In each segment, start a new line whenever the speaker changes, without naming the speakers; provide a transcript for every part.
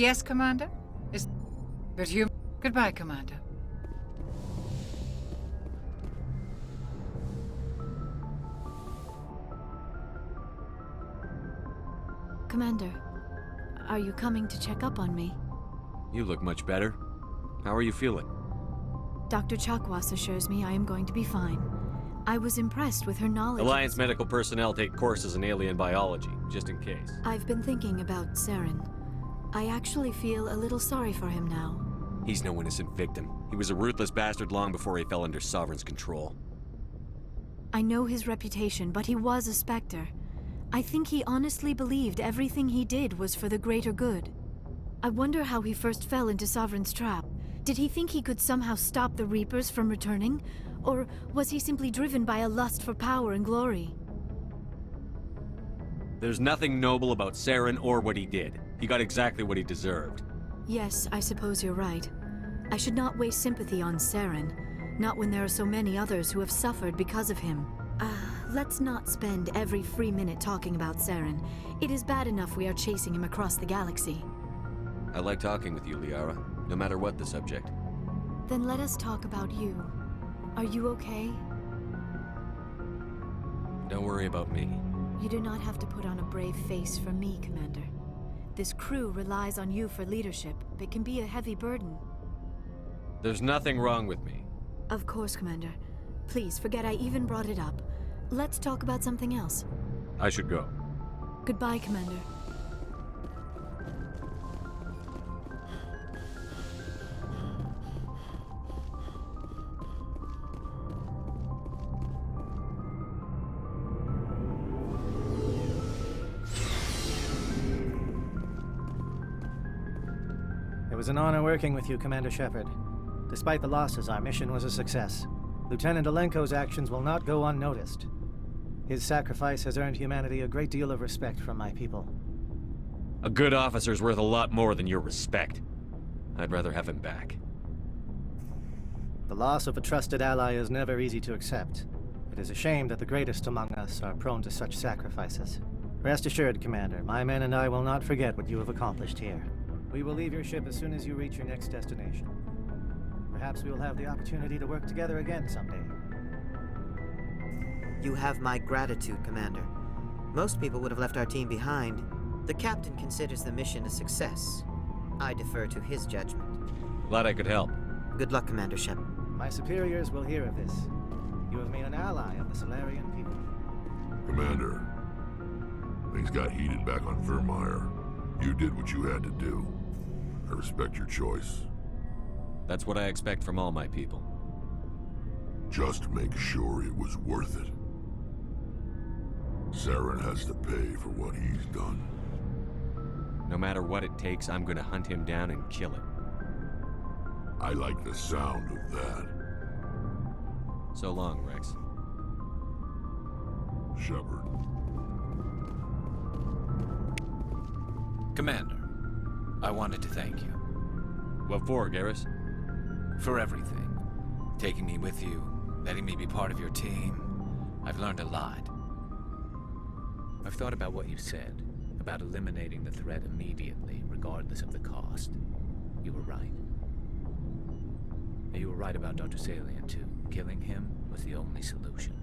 Yes, Commander? But you... Goodbye, Commander.
Commander, are you coming to check up on me?
You look much better. How are you feeling?
Dr. Chakwas assures me I am going to be fine. I was impressed with her knowledge.
Alliance medical personnel take courses in alien biology, just in case.
I've been thinking about Saren. I actually feel a little sorry for him now.
He's no innocent victim. He was a ruthless bastard long before he fell under Sovereign's control.
I know his reputation, but he was a Spectre. I think he honestly believed everything he did was for the greater good. I wonder how he first fell into Sovereign's trap. Did he think he could somehow stop the Reapers from returning? Or was he simply driven by a lust for power and glory?
There's nothing noble about Saren or what he did. He got exactly what he deserved.
Yes, I suppose you're right. I should not waste sympathy on Saren. Not when there are so many others who have suffered because of him. Let's not spend every free minute talking about Saren. It is bad enough we are chasing him across the galaxy.
I like talking with you, Liara, no matter what the subject.
Then let us talk about you. Are you okay?
Don't worry about me.
You do not have to put on a brave face for me, Commander. This crew relies on you for leadership. It can be a heavy burden.
There's nothing wrong with me.
Of course, Commander. Please, forget I even brought it up. Let's talk about something else.
I should go.
Goodbye, Commander.
It was an honor working with you, Commander Shepard. Despite the losses, our mission was a success. Lieutenant Alenko's actions will not go unnoticed. His sacrifice has earned humanity a great deal of respect from my people.
A good officer's worth a lot more than your respect. I'd rather have him back.
The loss of a trusted ally is never easy to accept. It is a shame that the greatest among us are prone to such sacrifices. Rest assured, Commander, my men and I will not forget what you have accomplished here. We will leave your ship as soon as you reach your next destination. Perhaps we will have the opportunity to work together again someday.
You have my gratitude, Commander. Most people would have left our team behind. The captain considers the mission a success. I defer to his judgment.
Glad I could help.
Good luck, Commander Shepard.
My superiors will hear of this. You have made an ally of the Solarian people.
Commander, things got heated back on Virmire. You did what you had to do. I respect your choice.
That's what I expect from all my people.
Just make sure it was worth it. Saren has to pay for what he's done.
No matter what it takes, I'm gonna hunt him down and kill him.
I like the sound of that.
So long, Rex.
Shepard.
Commander, I wanted to thank you.
What for, Garrus?
For everything. Taking me with you, letting me be part of your team. I've learned a lot. I've thought about what you said, about eliminating the threat immediately, regardless of the cost. You were right. You were right about Dr. Salian, too. Killing him was the only solution.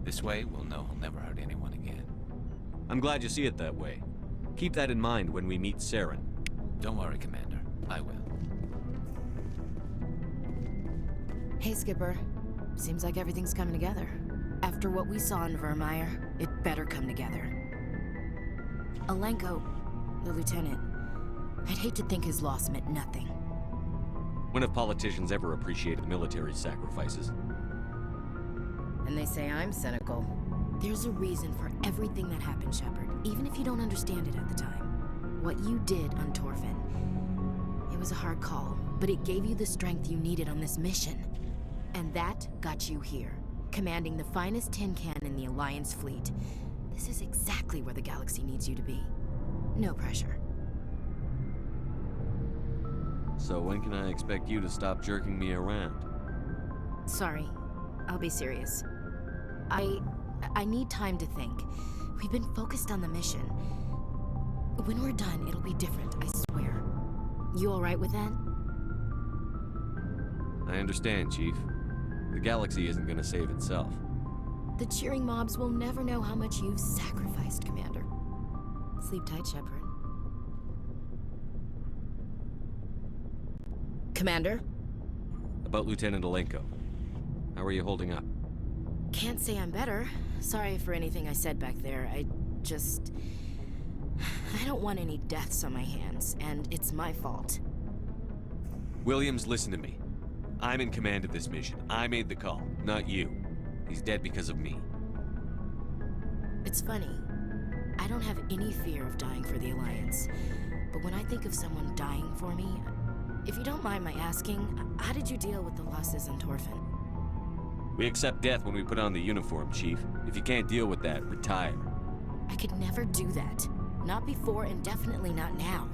This way, we'll know he'll never hurt anyone again.
I'm glad you see it that way. Keep that in mind when we meet Saren.
Don't worry, Commander. I will.
Hey, Skipper. Seems like everything's coming together. After what we saw in Virmire, it better come together. Alenko, the lieutenant, I'd hate to think his loss meant nothing.
When have politicians ever appreciated military sacrifices?
And they say I'm cynical. There's a reason for everything that happened, Shepard, even if you don't understand it at the time. What you did on Torfin, it was a hard call, but it gave you the strength you needed on this mission. And that got you here, commanding the finest tin can in the Alliance fleet. This is exactly where the galaxy needs you to be. No pressure.
So when can I expect you to stop jerking me around?
Sorry, I'll be serious. I need time to think. We've been focused on the mission. When we're done, it'll be different, I swear. You alright with that?
I understand, Chief. The galaxy isn't gonna save itself.
The cheering mobs will never know how much you've sacrificed, Commander. Sleep tight, Shepard. Commander?
About Lieutenant Alenko. How are you holding up?
Can't say I'm better. Sorry for anything I said back there. I don't want any deaths on my hands, and it's my fault.
Williams, listen to me. I'm in command of this mission. I made the call, not you. He's dead because of me.
It's funny. I don't have any fear of dying for the Alliance. But when I think of someone dying for me, if you don't mind my asking, how did you deal with the losses on Torfin?
We accept death when we put on the uniform, Chief. If you can't deal with that, retire.
I could never do that. Not before and definitely not now.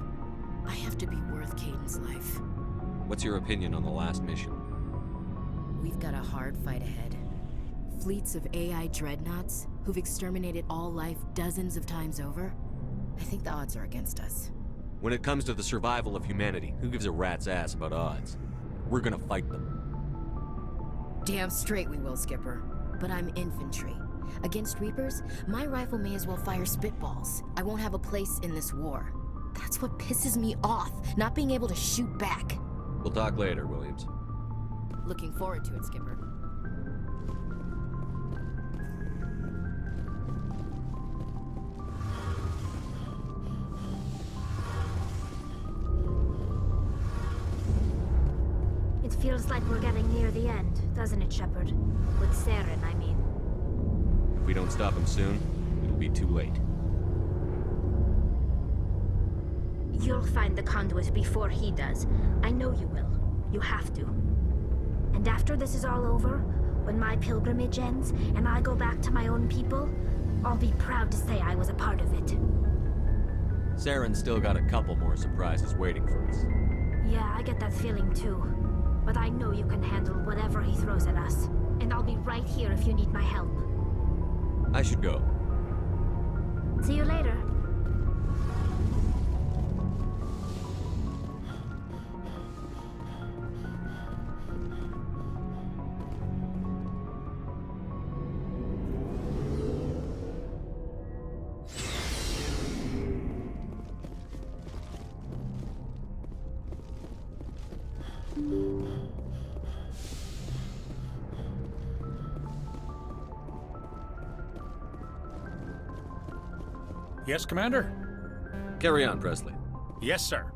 I have to be worth Kaiden's life.
What's your opinion on the last mission?
We've got a hard fight ahead. Fleets of AI dreadnoughts who've exterminated all life dozens of times over. I think the odds are against us.
When it comes to the survival of humanity, who gives a rat's ass about odds? We're gonna fight them.
Damn straight we will, Skipper. But I'm infantry. Against Reapers, my rifle may as well fire spitballs. I won't have a place in this war. That's what pisses me off, not being able to shoot back.
We'll talk later, Williams.
Looking forward to it, Skipper.
It feels like we're getting near the end, doesn't it, Shepard? With Saren, I mean.
If we don't stop him soon, it'll be too late.
You'll find the conduit before he does. I know you will. You have to. And after this is all over, when my pilgrimage ends and I go back to my own people, I'll be proud to say I was a part of it.
Saren's still got a couple more surprises waiting for us.
Yeah, I get that feeling too. But I know you can handle whatever he throws at us. And I'll be right here if you need my help.
I should go.
See you later.
Yes, Commander?
Carry on, Presley.
Yes, sir.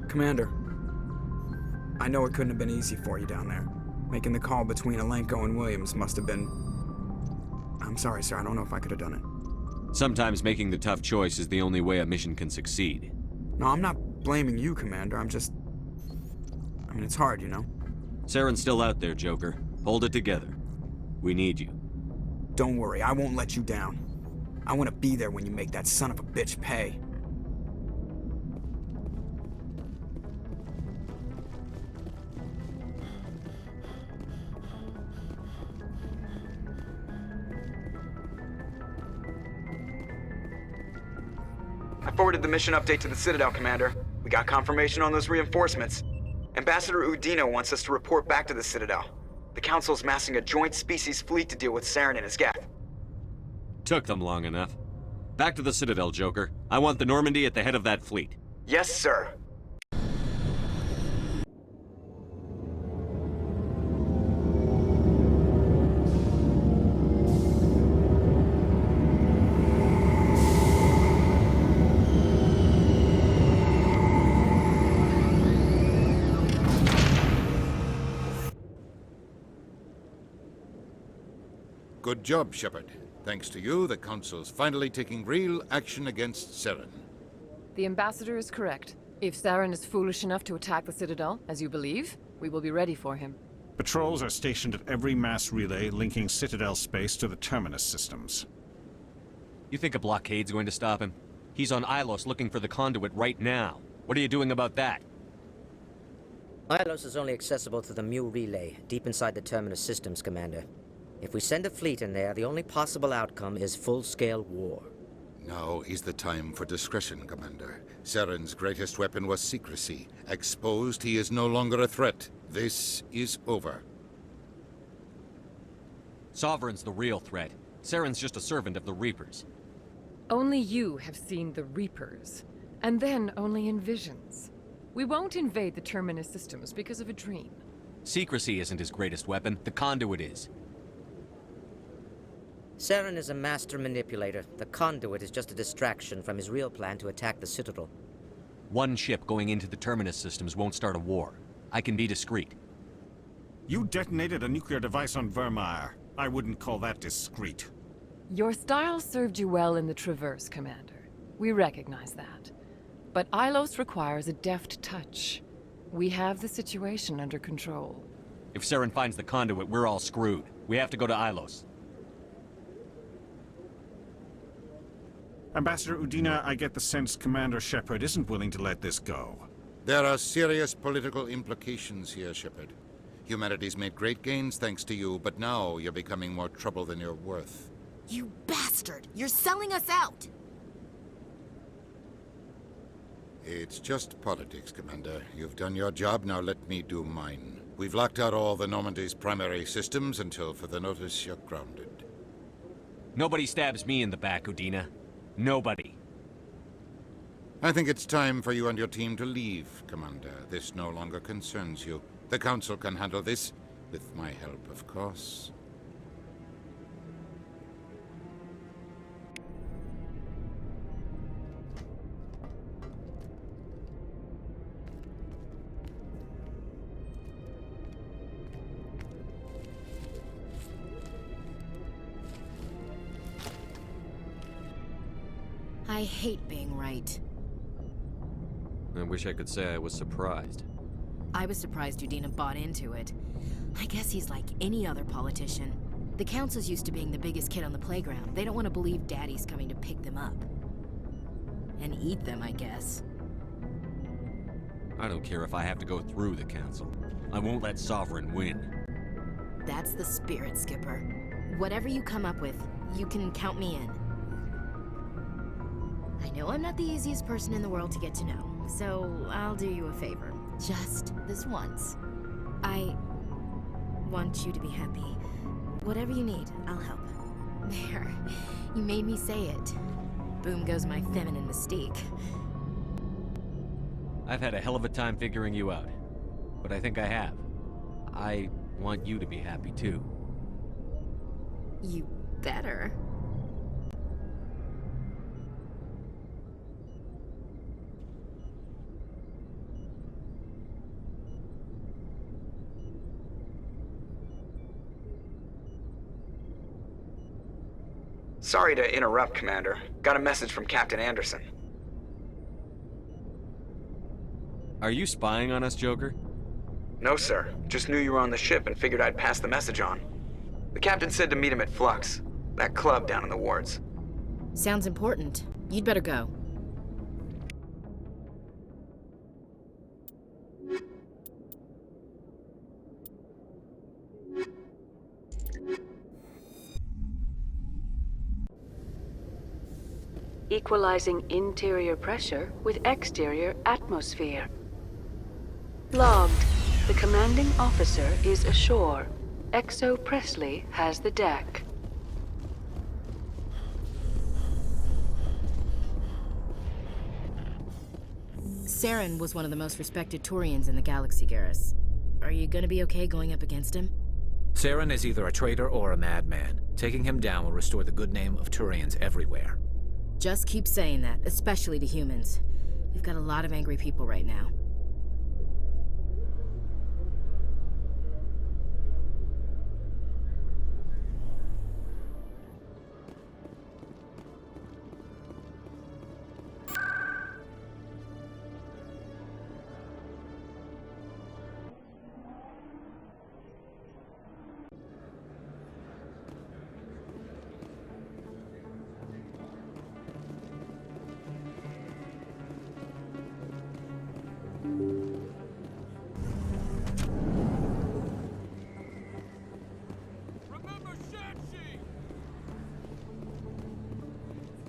Commander, I know it couldn't have been easy for you down there. Making the call between Alenko and Williams must have been... I'm sorry, sir. I don't know if I could have done it.
Sometimes making the tough choice is the only way a mission can succeed.
No, I'm not blaming you, Commander. I'm just... I mean, it's hard, you know?
Saren's still out there, Joker. Hold it together. We need you.
Don't worry, I won't let you down. I want to be there when you make that son of a bitch pay. I forwarded the mission update to the Citadel, Commander. We got confirmation on those reinforcements. Ambassador Udino wants us to report back to the Citadel. The Council's massing a joint species fleet to deal with Saren and his geth.
Took them long enough. Back to the Citadel, Joker. I want the Normandy at the head of that fleet.
Yes, sir.
Good job, Shepard. Thanks to you, the Council's finally taking real action against Saren.
The Ambassador is correct. If Saren is foolish enough to attack the Citadel, as you believe, we will be ready for him.
Patrols are stationed at every mass relay linking Citadel space to the Terminus systems.
You think a blockade's going to stop him? He's on Ilos looking for the conduit right now. What are you doing about that?
Ilos is only accessible through the Mu relay, deep inside the Terminus systems, Commander. If we send a fleet in there, the only possible outcome is full-scale war.
Now is the time for discretion, Commander. Saren's greatest weapon was secrecy. Exposed, he is no longer a threat. This is over.
Sovereign's the real threat. Saren's just a servant of the Reapers.
Only you have seen the Reapers, and then only in visions. We won't invade the Terminus systems because of a dream.
Secrecy isn't his greatest weapon, the conduit is.
Saren is a master manipulator. The conduit is just a distraction from his real plan to attack the Citadel.
One ship going into the Terminus systems won't start a war. I can be discreet.
You detonated a nuclear device on Virmire. I wouldn't call that discreet.
Your style served you well in the Traverse, Commander. We recognize that. But Ilos requires a deft touch. We have the situation under control.
If Saren finds the conduit, we're all screwed. We have to go to Ilos.
Ambassador Udina, I get the sense Commander Shepard isn't willing to let this go.
There are serious political implications here, Shepard. Humanity's made great gains thanks to you, but now you're becoming more trouble than you're worth.
You bastard! You're selling us out!
It's just politics, Commander. You've done your job, now let me do mine. We've locked out all the Normandy's primary systems until further notice you're grounded.
Nobody stabs me in the back, Udina. Nobody.
I think it's time for you and your team to leave, Commander. This no longer concerns you. The Council can handle this, with my help, of course.
I hate being right.
I wish I could say I was surprised.
I was surprised Udina bought into it. I guess he's like any other politician. The Council's used to being the biggest kid on the playground. They don't want to believe Daddy's coming to pick them up. And eat them, I guess.
I don't care if I have to go through the Council. I won't let Sovereign win.
That's the spirit, Skipper. Whatever you come up with, you can count me in. I know I'm not the easiest person in the world to get to know, so I'll do you a favor. Just this once. I want you to be happy. Whatever you need, I'll help. There. You made me say it. Boom goes my feminine mystique.
I've had a hell of a time figuring you out. But I think I have. I want you to be happy too.
You better.
Sorry to interrupt, Commander. Got a message from Captain Anderson.
Are you spying on us, Joker?
No, sir. Just knew you were on the ship and figured I'd pass the message on. The captain said to meet him at Flux, that club down in the wards.
Sounds important. You'd better go.
Equalizing interior pressure with exterior atmosphere. Logged. The commanding officer is ashore. Exo Presley has the deck.
Saren was one of the most respected Turians in the galaxy, Garrus. Are you gonna be okay going up against him?
Saren is either a traitor or a madman. Taking him down will restore the good name of Turians everywhere.
Just keep saying that, especially to humans. We've got a lot of angry people right now.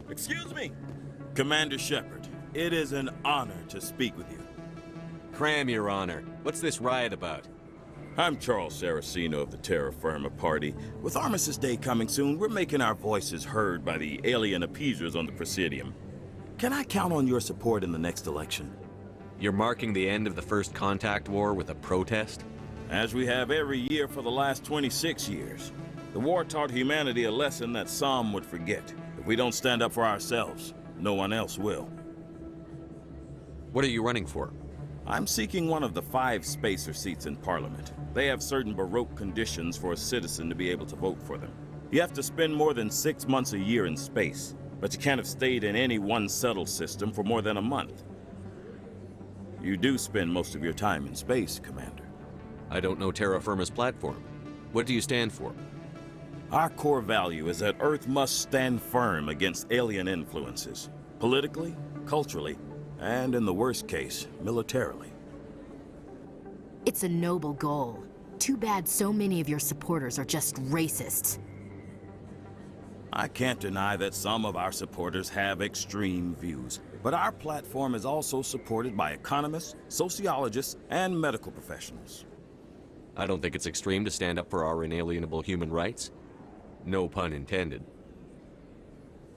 Excuse me? Commander Shepard, it is an honor to speak with you.
Cram, Your Honor. What's this riot about?
I'm Charles Saraceno of the Terra Firma Party. With Armistice Day coming soon, we're making our voices heard by the alien appeasers on the Presidium. Can I count on your support in the next election?
You're marking the end of the First Contact War with a protest?
As we have every year for the last 26 years. The war taught humanity a lesson that some would forget. If we don't stand up for ourselves, no one else will.
What are you running for?
I'm seeking one of the 5 spacer seats in Parliament. They have certain Baroque conditions for a citizen to be able to vote for them. You have to spend more than 6 months a year in space, but you can't have stayed in any one settled system for more than a month. You do spend most of your time in space, Commander.
I don't know Terra Firma's platform. What do you stand for?
Our core value is that Earth must stand firm against alien influences, politically, culturally, and in the worst case, militarily.
It's a noble goal. Too bad so many of your supporters are just racists.
I can't deny that some of our supporters have extreme views, but our platform is also supported by economists, sociologists, and medical professionals.
I don't think it's extreme to stand up for our inalienable human rights. No pun intended.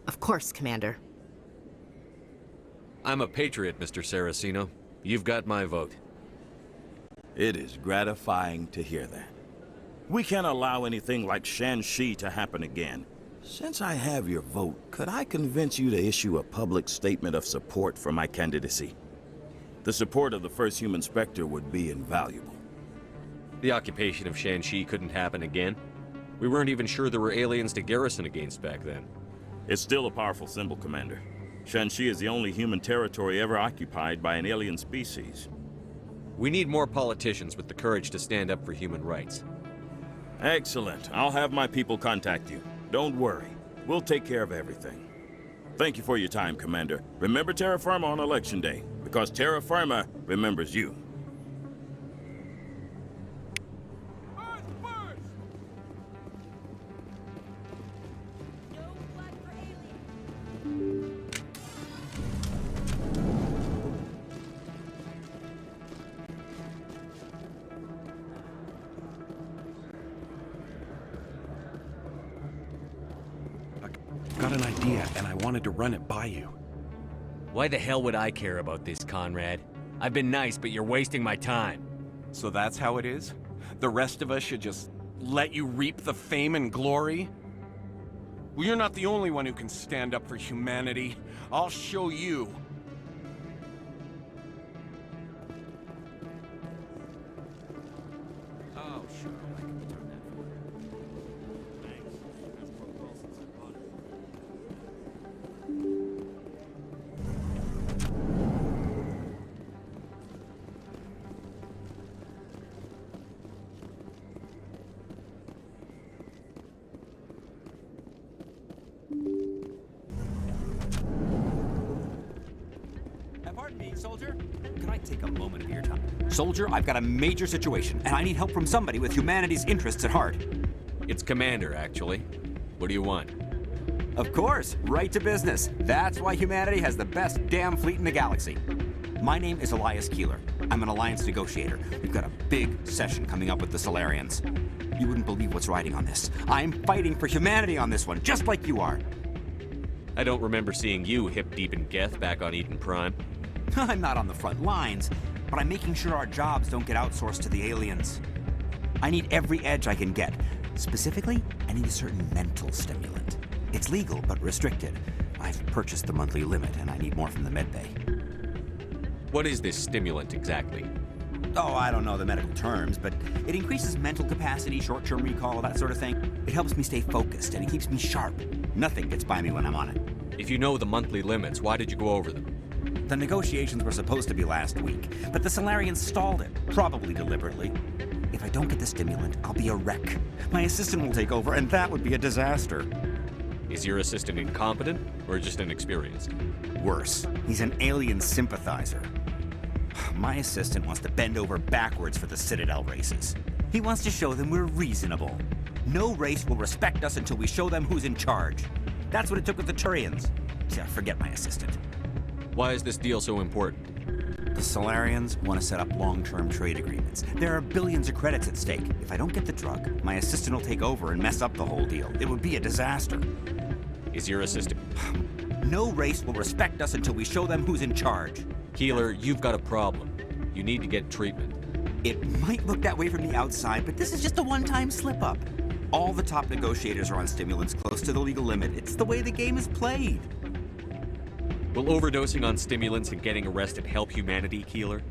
Of course, Commander.
I'm a patriot, Mr. Saraceno. You've got my vote.
It is gratifying to hear that. We can't allow anything like Shanxi to happen again. Since I have your vote, could I convince you to issue a public statement of support for my candidacy? The support of the first human Spectre would be invaluable.
The occupation of Shanxi couldn't happen again. We weren't even sure there were aliens to garrison against back then.
It's still a powerful symbol, Commander. Shanxi is the only human territory ever occupied by an alien species.
We need more politicians with the courage to stand up for human rights.
Excellent. I'll have my people contact you. Don't worry. We'll take care of everything. Thank you for your time, Commander. Remember Terra Firma on Election Day, because Terra Firma remembers you.
Got an idea, and I wanted to run it by you.
Why the hell would I care about this, Conrad? I've been nice, but you're wasting my time.
So that's how it is? The rest of us should just let you reap the fame and glory? Well, you're not the only one who can stand up for humanity. I'll show you. Oh, sure. I can return that for you. Thanks. That's more well since I bought it.
Pardon me, soldier. Could I take a moment of your time? Soldier, I've got a major situation, and I need help from somebody with humanity's interests at heart.
It's Commander, actually. What do you want?
Of course, right to business. That's why humanity has the best damn fleet in the galaxy. My name is Elias Keeler. I'm an alliance negotiator. We've got a big session coming up with the Solarians. You wouldn't believe what's riding on this. I'm fighting for humanity on this one, just like you are.
I don't remember seeing you hip-deep in Geth back on Eden Prime.
I'm not on the front lines, but I'm making sure our jobs don't get outsourced to the aliens. I need every edge I can get. Specifically, I need a certain mental stimulant. It's legal, but restricted. I've purchased the monthly limit, and I need more from the medbay.
What is this stimulant exactly?
Oh, I don't know the medical terms, but it increases mental capacity, short-term recall, that sort of thing. It helps me stay focused, and it keeps me sharp. Nothing gets by me when I'm on it.
If you know the monthly limits, why did you go over them?
The negotiations were supposed to be last week, but the Solarians stalled it, probably deliberately. If I don't get the stimulant, I'll be a wreck. My assistant will take over, and that would be a disaster.
Is your assistant incompetent, or just inexperienced?
Worse, he's an alien sympathizer. My assistant wants to bend over backwards for the Citadel races. He wants to show them we're reasonable. No race will respect us until we show them who's in charge. That's what it took with the Turians. forget my assistant.
Why is this deal so important?
The Solarians want to set up long-term trade agreements. There are billions of credits at stake. If I don't get the drug, my assistant will take over and mess up the whole deal. It would be a disaster.
Is your assistant?
No race will respect us until we show them who's in charge.
Keeler, you've got a problem. You need to get treatment.
It might look that way from the outside, but this is just a one-time slip-up. All the top negotiators are on stimulants close to the legal limit. It's the way the game is played.
Will overdosing on stimulants and getting arrested help humanity, Keeler?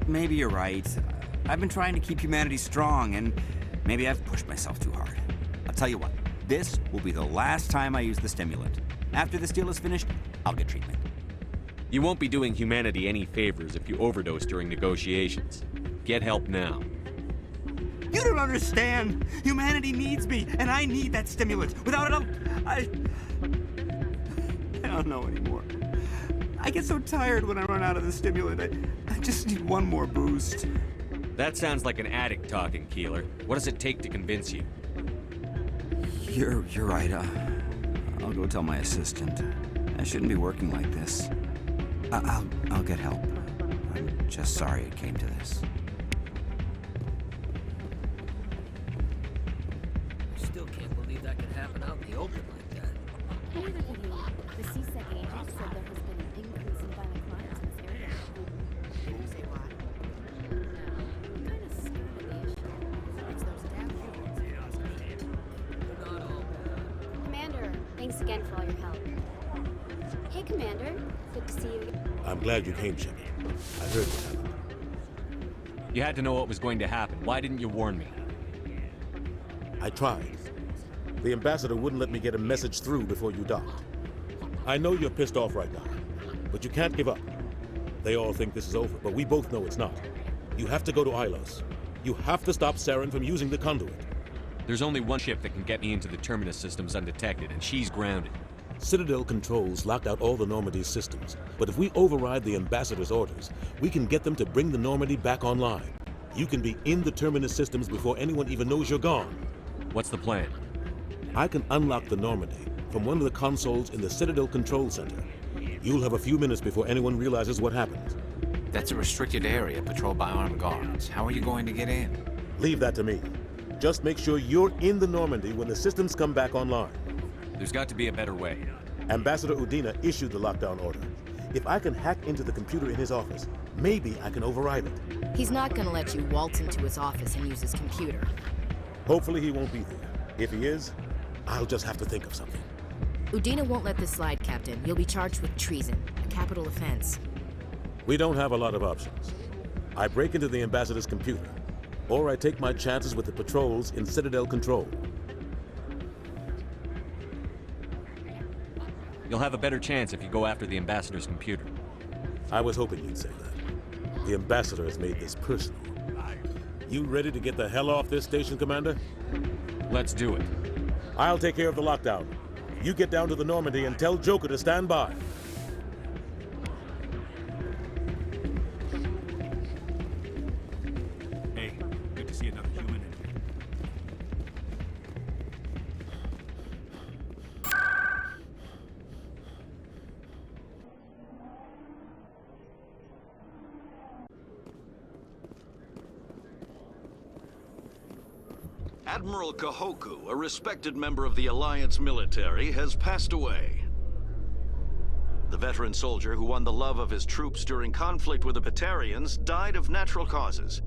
Maybe you're right. I've been trying to keep humanity strong, and maybe I've pushed myself too hard. I'll tell you what, this will be the last time I use the stimulant. After this deal is finished, I'll get treatment.
You won't be doing humanity any favors if you overdose during negotiations. Get help now.
You don't understand! Humanity needs me, and I need that stimulant. Without it, I don't know anymore. I get so tired when I run out of the stimulant. I just need one more boost.
That sounds like an addict talking, Keeler. What does it take to convince you?
You're right. I'll go tell my assistant. I shouldn't be working like this. I'll get help. I'm just sorry it came to this.
I still can't believe that could happen out in the open like that.
Neither can he. The CSEC agents said there has been an increase in violent crimes in this area.
Can you say why?
I'm kind of scared of the issue. It's those damn humans.
They're not all bad.
Commander, thanks again for all your help. Hey, Commander. Good to see you again.
I'm glad you came, Shepard. I heard what happened.
You had to know what was going to happen. Why didn't you warn me?
I tried. The ambassador wouldn't let me get a message through before you docked. I know you're pissed off right now, but you can't give up. They all think this is over, but we both know it's not. You have to go to Ilos. You have to stop Saren from using the conduit.
There's only one ship that can get me into the Terminus systems undetected, and she's grounded.
Citadel controls locked out all the Normandy's systems, but if we override the ambassador's orders, we can get them to bring the Normandy back online. You can be in the Terminus systems before anyone even knows you're gone.
What's the plan?
I can unlock the Normandy from one of the consoles in the Citadel Control Center. You'll have a few minutes before anyone realizes what happened.
That's a restricted area patrolled by armed guards. How are you going to get in?
Leave that to me. Just make sure you're in the Normandy when the systems come back online.
There's got to be a better way.
Ambassador Udina issued the lockdown order. If I can hack into the computer in his office, maybe I can override it.
He's not gonna let you waltz into his office and use his computer.
Hopefully he won't be there. If he is, I'll just have to think of something.
Udina won't let this slide, Captain. You'll be charged with treason, a capital offense.
We don't have a lot of options. I break into the ambassador's computer, or I take my chances with the patrols in Citadel Control.
You'll have a better chance if you go after the ambassador's computer.
I was hoping you'd say that. The ambassador has made this personal. You ready to get the hell off this station, Commander?
Let's do it.
I'll take care of the lockdown. You get down to the Normandy and tell Joker to stand by.
Hey, good to see another human in here.
Admiral Kahoku, a respected member of the Alliance military, has passed away. The veteran soldier who won the love of his troops during conflict with the Batarians died of natural causes.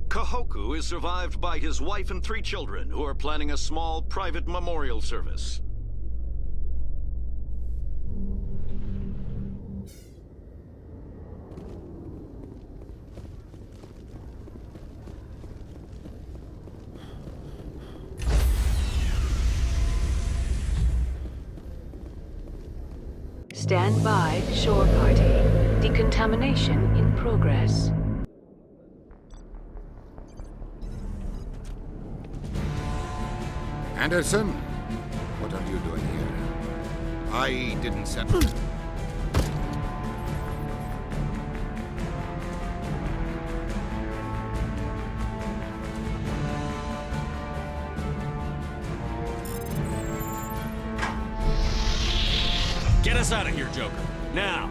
Kahoku is survived by his wife and 3 children, who are planning a small private memorial service.
Stand by, shore party. Decontamination in progress.
Anderson, what are you doing here? I didn't send...
Get us out of here, Joker. Now!